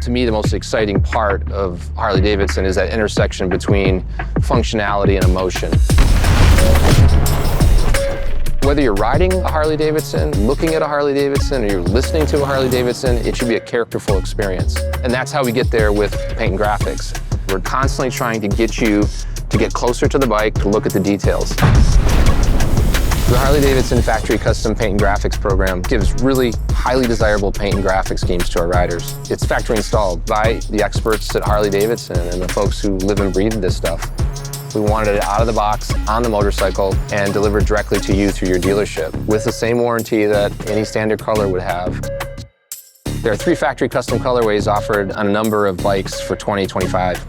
To me, the most exciting part of Harley-Davidson is that intersection between functionality and emotion. Whether you're riding a Harley-Davidson, looking at a Harley-Davidson, or you're listening to a Harley-Davidson, it should be a characterful experience. And that's how we get there with paint and graphics. We're constantly trying to get you to get closer to the bike, to look at the details. The Harley-Davidson Factory Custom Paint and Graphics program gives really highly desirable paint and graphic schemes to our riders. It's factory installed by the experts at Harley-Davidson and the folks who live and breathe this stuff. We wanted it out of the box, on the motorcycle, and delivered directly to you through your dealership with the same warranty that any standard color would have. There are 3 factory custom colorways offered on a number of bikes for 2025.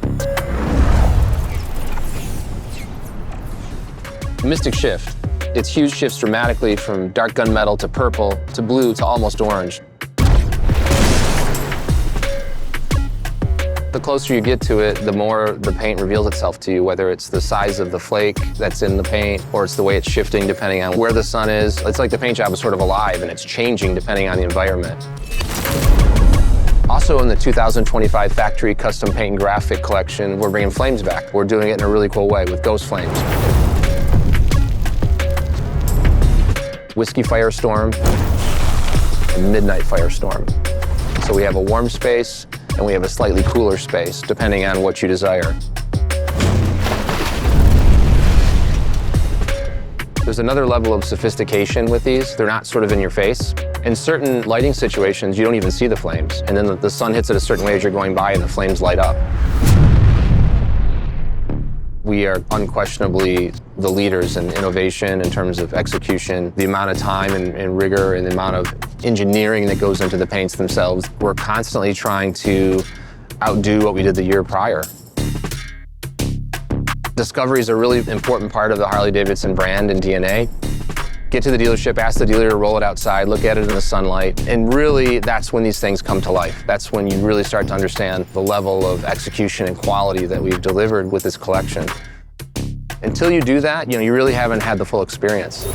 Mystic Shift. Its hue shifts dramatically from dark gunmetal to purple to blue to almost orange. The closer you get to it, the more the paint reveals itself to you, whether it's the size of the flake that's in the paint or it's the way it's shifting depending on where the sun is. It's like the paint job is sort of alive and it's changing depending on the environment. Also in the 2025 Factory Custom Paint and Graphic Collection, we're bringing flames back. We're doing it in a really cool way with ghost flames. Whiskey Firestorm and Midnight Firestorm. So we have a warm space and we have a slightly cooler space, depending on what you desire. There's another level of sophistication with these. They're not sort of in your face. In certain lighting situations, you don't even see the flames. And then the sun hits it a certain way as you're going by and the flames light up. We are unquestionably the leaders in innovation in terms of execution, the amount of time and rigor and the amount of engineering that goes into the paints themselves. We're constantly trying to outdo what we did the year prior. Discovery is a really important part of the Harley-Davidson brand and DNA. Get to the dealership, ask the dealer to roll it outside, look at it in the sunlight, and really that's when these things come to life. That's when you really start to understand the level of execution and quality that we've delivered with this collection. Until you do that, you really haven't had the full experience.